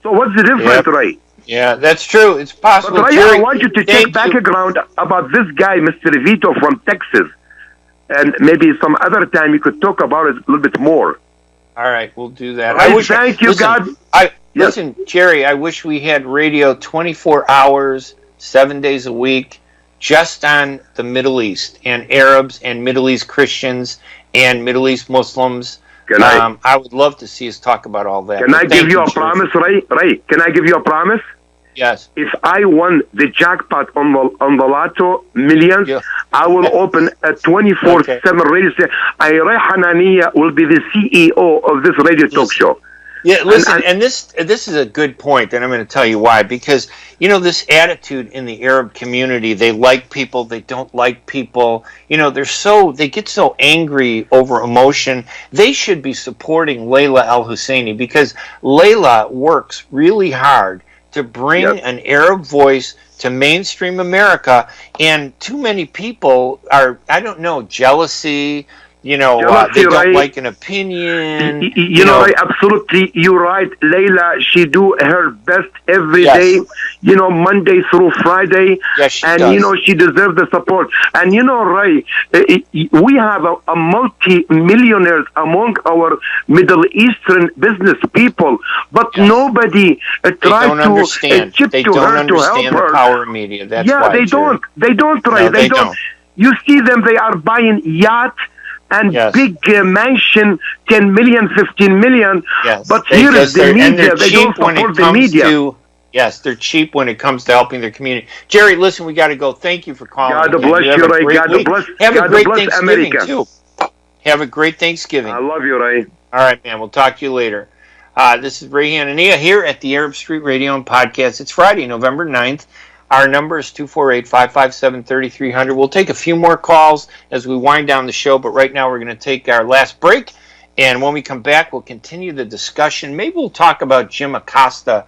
[SPEAKER 9] So what's the difference, Ray?
[SPEAKER 3] Yeah, that's true. It's possible.
[SPEAKER 9] But Ray, Jerry, I want you to take background about this guy, Mr. Vito from Texas. And maybe some other time you could talk about it a little bit more.
[SPEAKER 3] All right, we'll do that.
[SPEAKER 9] Right, thank you, God.
[SPEAKER 3] Listen, Jerry, I wish we had radio 24 hours, 7 days a week, just on the Middle East and Arabs and Middle East Christians and Middle East Muslims. I would love to see us talk about all that.
[SPEAKER 9] Can I give you a promise, Ray? Ray, can I give you a promise?
[SPEAKER 3] Yes.
[SPEAKER 9] If I won the jackpot on the lotto millions, I will open a 24/7 radio station. Ray Hanania will be the CEO of this radio talk show.
[SPEAKER 3] Yeah, listen, and this is a good point, and I'm going to tell you why. Because, this attitude in the Arab community, they like people, they don't like people. They get so angry over emotion. They should be supporting Layla Al-Husseini, because Layla works really hard to bring an Arab voice to mainstream America, and too many people are, I don't know, jealousy. They don't like an opinion.
[SPEAKER 9] You know, right, absolutely, you're right. Layla, she do her best every day, Monday through Friday.
[SPEAKER 3] Yes, she
[SPEAKER 9] and,
[SPEAKER 3] does.
[SPEAKER 9] She deserves the support. And, Ray, we have a multi-millionaires among our Middle Eastern business people, but nobody tries to chip to her to help her.
[SPEAKER 3] The power of media. That's why,
[SPEAKER 9] they don't. They don't, Ray.
[SPEAKER 3] No, they don't.
[SPEAKER 9] You see them, they are buying yachts and big mansion, 10 million, 15 million.
[SPEAKER 3] Yes.
[SPEAKER 9] But here is the media. They don't support the media.
[SPEAKER 3] Yes, they're cheap when it comes to helping their community. Jerry, listen, we got to go. Thank you for calling.
[SPEAKER 9] God bless you, Ray. God bless.
[SPEAKER 3] Have a great Thanksgiving,
[SPEAKER 9] America.
[SPEAKER 3] too. Have a great Thanksgiving.
[SPEAKER 9] I love you, Ray.
[SPEAKER 3] All right, man. We'll talk to you later. This is Ray Hanania here at the Arab Street Radio and Podcast. It's Friday, November 9th. Our number is 248-557-3300. We'll take a few more calls as we wind down the show, but right now we're going to take our last break. And when we come back, we'll continue the discussion. Maybe we'll talk about Jim Acosta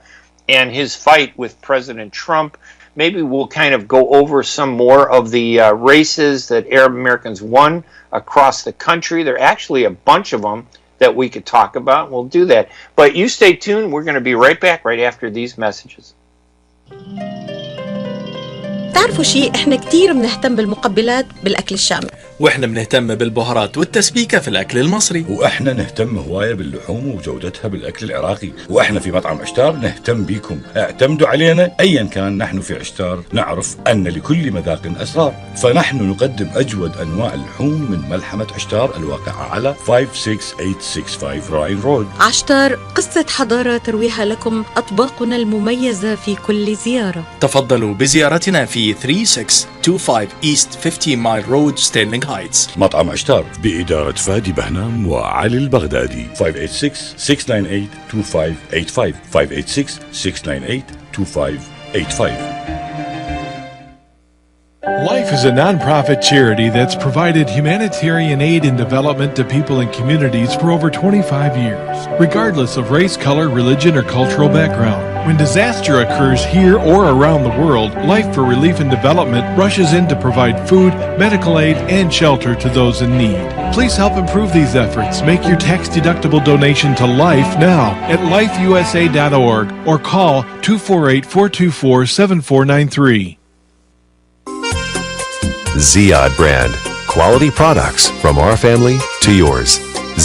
[SPEAKER 3] and his fight with President Trump. Maybe we'll kind of go over some more of the races that Arab Americans won across the country. There are actually a bunch of them that we could talk about. We'll do that. But you stay tuned. We're going to be right back right after these messages.
[SPEAKER 10] تعرفوا شيء، احنا كتير بنهتم بالمقبلات بالأكل الشامي،
[SPEAKER 11] واحنا بنهتم بالبهارات والتسبيكة في الأكل المصري،
[SPEAKER 12] واحنا نهتم هواية باللحوم وجودتها بالأكل العراقي، واحنا في مطعم عشتار نهتم بيكم، اعتمدوا علينا أيا كان. نحن في عشتار نعرف أن لكل مذاق أسرار، فنحن نقدم أجود أنواع اللحوم من ملحمة عشتار الواقعة على 56865 راين رود.
[SPEAKER 10] عشتار، قصة حضارة ترويها لكم أطباقنا المميزة في كل زيارة.
[SPEAKER 11] تفضلوا بزيارتنا في 3625 East 50 Mile Road, Sterling Heights.
[SPEAKER 12] مطعم عشتار بإدارة فادي بهنام وعلي البغدادي. 586-698-2585 586-698-2585.
[SPEAKER 6] Life is a non-profit charity that's provided humanitarian aid and development to people and communities for over 25 years, regardless of race, color, religion, or cultural background. When disaster occurs here or around the world, Life for Relief and Development rushes in to provide food, medical aid, and shelter to those in need. Please help improve these efforts. Make your tax-deductible donation to Life now at lifeusa.org or call 248-424-7493.
[SPEAKER 8] Ziyad brand. Quality products from our family to yours.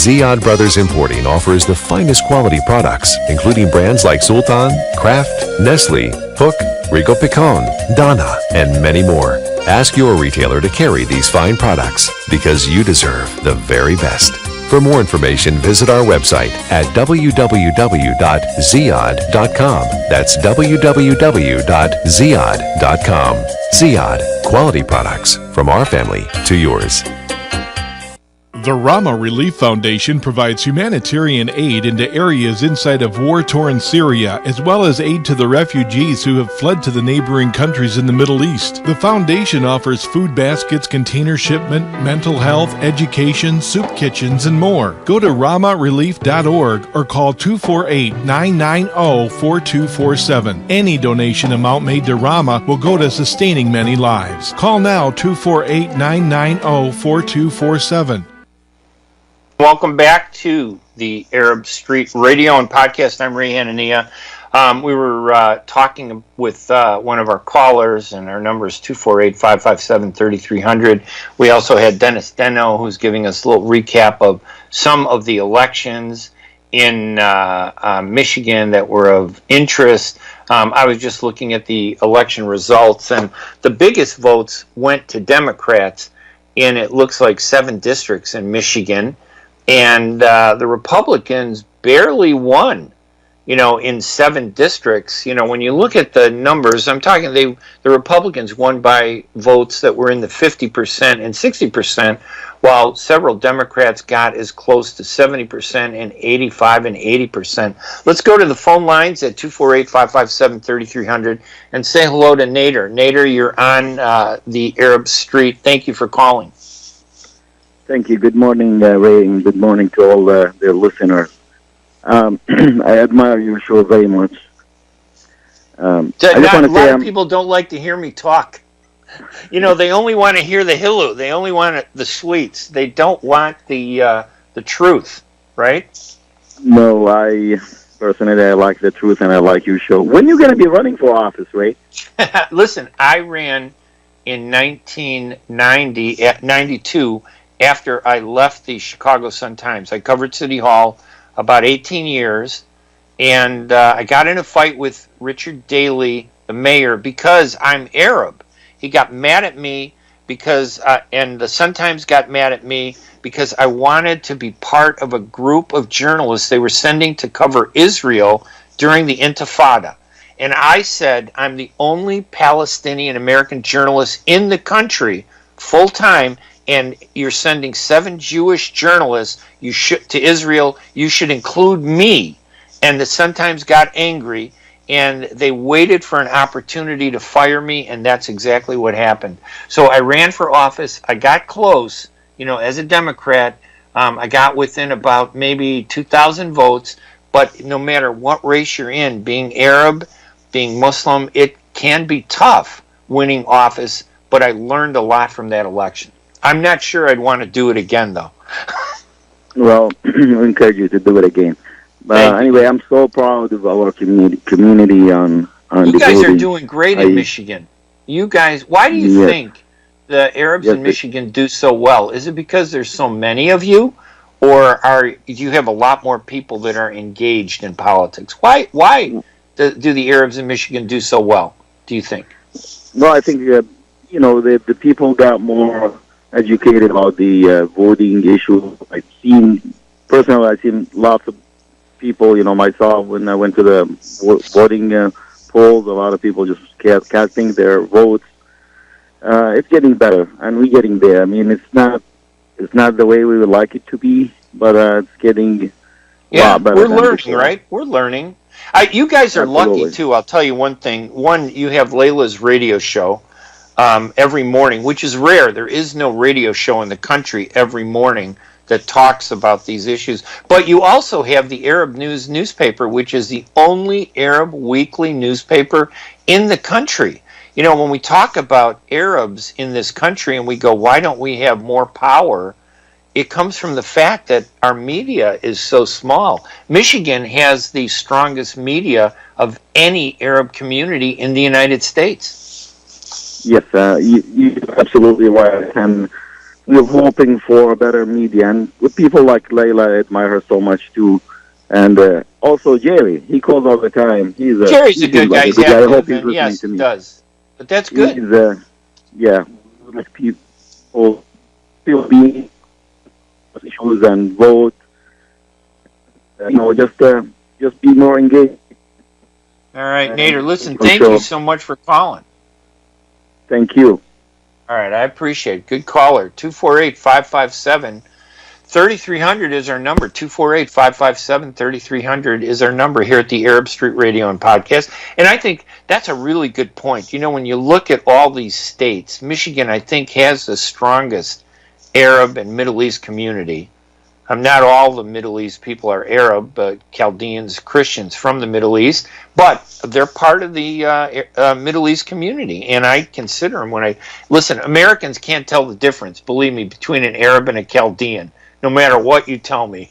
[SPEAKER 8] Ziyad Brothers Importing offers the finest quality products, including brands like Sultan, Kraft, Nestle, Hook, Rico Picon, Donna, and many more. Ask your retailer to carry these fine products because you deserve the very best. For more information, visit our website at www.ziyad.com. That's www.ziyad.com. Ziyad, quality products from our family to yours.
[SPEAKER 6] The Rama Relief Foundation provides humanitarian aid into areas inside of war-torn Syria, as well as aid to the refugees who have fled to the neighboring countries in the Middle East. The foundation offers food baskets, container shipment, mental health, education, soup kitchens, and more. Go to ramarelief.org or call 248-990-4247. Any donation amount made to Rama will go to sustaining many lives. Call now 248-990-4247.
[SPEAKER 3] Welcome back to the Arab Street Radio and Podcast. I'm Ray Hanania. We were talking with one of our callers, and our number is 248-557-3300. We also had Dennis Denno, who's giving us a little recap of some of the elections in Michigan that were of interest. I was just looking at the election results, and the biggest votes went to Democrats in, it looks like, 7 districts in Michigan. And the Republicans barely won, in 7 districts. When you look at the numbers, I'm talking the Republicans won by votes that were in the 50% and 60%, while several Democrats got as close to 70% and 85 and 80%. Let's go to the phone lines at 248-557-3300 and say hello to Nader. Nader, you're on the Arab Street. Thank you for calling.
[SPEAKER 13] Thank you. Good morning, Ray, and good morning to all the listeners. I admire your show very much. I just want
[SPEAKER 3] A
[SPEAKER 13] to
[SPEAKER 3] lot
[SPEAKER 13] say,
[SPEAKER 3] of people don't like to hear me talk. You know, they only want to hear the hillu. They only want the sweets. They don't want the truth, right?
[SPEAKER 13] no, I personally I like the truth and I like your show. When are you going to be running for office, Ray?
[SPEAKER 3] Listen, I ran in 92 after I left the Chicago Sun-Times. I covered City Hall about 18 years, and I got in a fight with Richard Daley, the mayor, because I'm Arab. He got mad at me because, and the Sun-Times got mad at me because I wanted to be part of a group of journalists they were sending to cover Israel during the Intifada. And I said, I'm the only Palestinian American journalist in the country full-time, and you're sending 7 Jewish journalists to Israel. You should include me. And the Sun-Times got angry, and they waited for an opportunity to fire me, and that's exactly what happened. So I ran for office. I got close, you know, as a Democrat. I got within about maybe 2,000 votes, but no matter what race you're in, being Arab, being Muslim, it can be tough winning office, but I learned a lot from that election. I'm not sure I'd want to do it again, though.
[SPEAKER 13] Well, I encourage you to do it again. Anyway, I'm so proud of our community on
[SPEAKER 3] you guys are doing great in Michigan. You guys, why do you think the Arabs in Michigan do so well? Is it because there's so many of you, or do you have a lot more people that are engaged in politics? Why do the Arabs in Michigan do so well, do you think?
[SPEAKER 13] Well, I think you know, the people got more educated about the voting issue. I've seen lots of people, you know, myself, when I went to the voting polls, a lot of people just casting their votes. It's getting better, and we're getting there. I mean, it's not the way we would like it to be, but it's getting a lot better.
[SPEAKER 3] We're learning, right? We're learning. You guys are lucky, too. I'll tell you one thing. One, you have Layla's radio show every morning, which is rare. There is no radio show in the country every morning that talks about these issues. But you also have the Arab News newspaper, which is the only Arab weekly newspaper in the country. You know, when we talk about Arabs in this country and we go, why don't we have more power? It comes from the fact that our media is so small. Michigan has the strongest media of any Arab community in the United States.
[SPEAKER 13] Yes, you're absolutely right. And we're hoping for a better media. And with people like Layla, I admire her so much, too. And also Jerry, he calls all the time.
[SPEAKER 3] Jerry's a good guy.
[SPEAKER 13] I hope he's listening
[SPEAKER 3] yes,
[SPEAKER 13] to me.
[SPEAKER 3] He does. But that's good.
[SPEAKER 13] He's, like people feel being issues and vote. You know, just be more engaged.
[SPEAKER 3] All right, Nader, listen, thank you so much for calling.
[SPEAKER 13] Thank you.
[SPEAKER 3] All right, I appreciate it. Good caller. 248-557-3300 is our number. 248-557-3300 is our number here at the Arab Street Radio and Podcast. And I think that's a really good point. You know, when you look at all these states, Michigan, I think, has the strongest Arab and Middle East community. Not all the Middle East people are Arab, but Chaldeans, Christians from the Middle East, but they're part of the Middle East community, and I consider them listen, Americans can't tell the difference, believe me, between an Arab and a Chaldean, no matter what you tell me.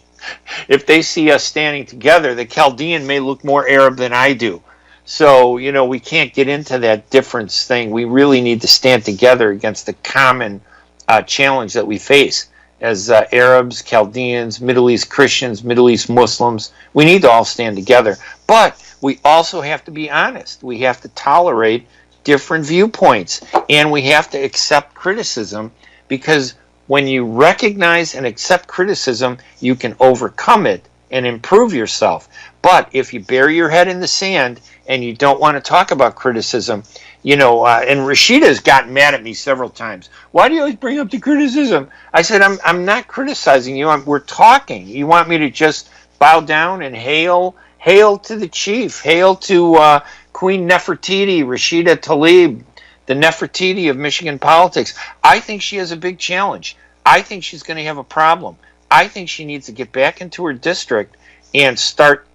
[SPEAKER 3] If they see us standing together, the Chaldean may look more Arab than I do. So, you know, we can't get into that difference thing. We really need to stand together against the common challenge that we face. As Arabs, Chaldeans, Middle East Christians, Middle East Muslims, we need to all stand together. But we also have to be honest. We have to tolerate different viewpoints, and we have to accept criticism, because when you recognize and accept criticism, you can overcome it and improve yourself. But if you bury your head in the sand and you don't want to talk about criticism, you know, and Rashida has gotten mad at me several times. Why do you always bring up the criticism? I said, I'm not criticizing you. We're talking. You want me to just bow down and hail to the chief, hail to Queen Nefertiti, Rashida Tlaib, the Nefertiti of Michigan politics. I think she has a big challenge. I think she's going to have a problem. I think she needs to get back into her district and start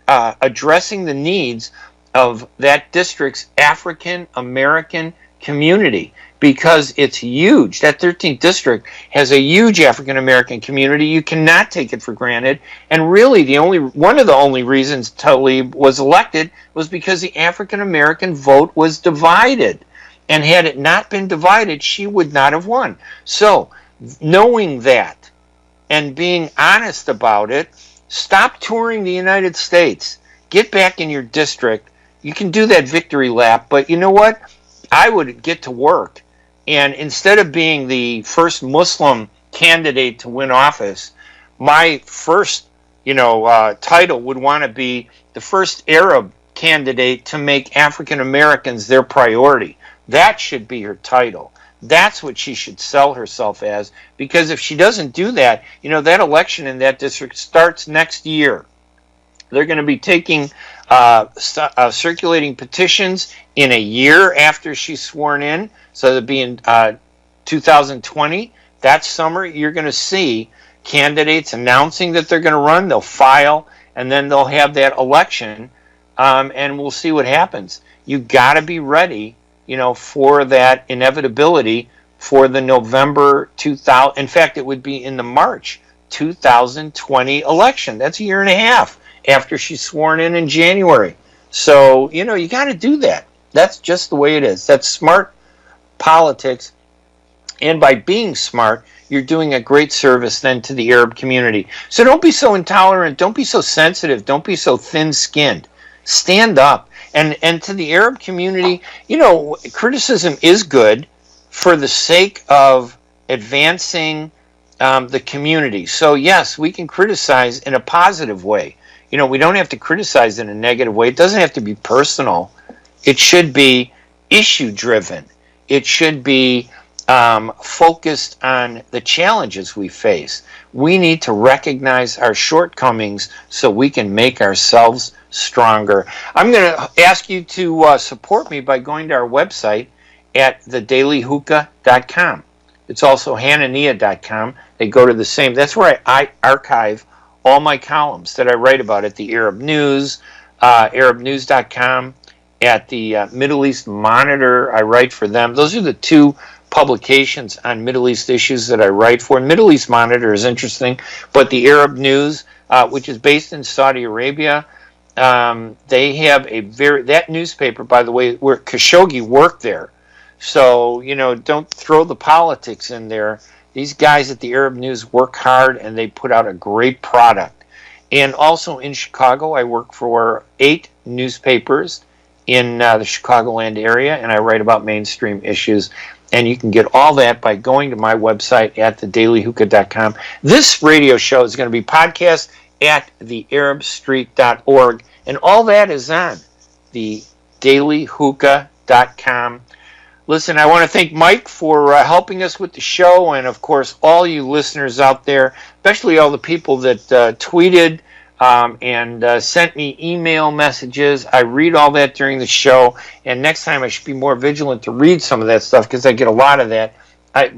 [SPEAKER 3] addressing the needs of that district's African American community, because it's huge. That 13th district has a huge African American community. You cannot take it for granted. And really, one of the only reasons Tlaib was elected was because the African American vote was divided. And had it not been divided, she would not have won. So, knowing that and being honest about it, stop touring the United States. Get back in your district. You can do that victory lap, but you know what? I would get to work. And instead of being the first Muslim candidate to win office, my first, title would want to be the first Arab candidate to make African Americans their priority. That should be her title. That's what she should sell herself as, because if she doesn't do that, that election in that district starts next year. They're going to be taking circulating petitions in a year after she's sworn in, so it'll be in 2020. That summer, you're going to see candidates announcing that they're going to run. They'll file, and then they'll have that election, and we'll see what happens. You got to be ready, for that inevitability for the November 2000. In fact, it would be in the March 2020 election. That's a year and a half after she's sworn in January. So, you got to do that. That's just the way it is. That's smart politics. And by being smart, you're doing a great service then to the Arab community. So don't be so intolerant. Don't be so sensitive. Don't be so thin-skinned. Stand up. And to the Arab community, criticism is good for the sake of advancing the community. So, yes, we can criticize in a positive way. We don't have to criticize in a negative way. It doesn't have to be personal. It should be issue-driven. It should be focused on the challenges we face. We need to recognize our shortcomings so we can make ourselves stronger. I'm going to ask you to support me by going to our website at thedailyhookah.com. It's also hanania.com. They go to the same. That's where I archive all my columns that I write about at the Arab News, arabnews.com, at the Middle East Monitor. I write for them. Those are the two publications on Middle East issues that I write for. Middle East Monitor is interesting, but the Arab News, which is based in Saudi Arabia, they have that newspaper, by the way, where Khashoggi worked there. So, don't throw the politics in there. These guys at the Arab News work hard, and they put out a great product. And also in Chicago, I work for 8 newspapers in the Chicagoland area, and I write about mainstream issues. And you can get all that by going to my website at thedailyhookah.com. This radio show is going to be podcast at thearabstreet.org, and all that is on thedailyhookah.com. Listen, I want to thank Mike for helping us with the show, and of course all you listeners out there, especially all the people that tweeted and sent me email messages. I read all that during the show, and next time I should be more vigilant to read some of that stuff because I get a lot of that.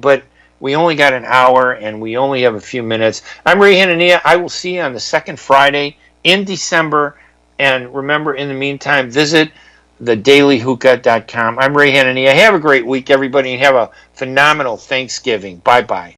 [SPEAKER 3] But we only got an hour, and we only have a few minutes. I'm Ray Hanania. I will see you on the second Friday in December, and remember, in the meantime, visit thedailyhookah.com. I'm Ray Hanania. Have a great week, everybody, and have a phenomenal Thanksgiving. Bye-bye.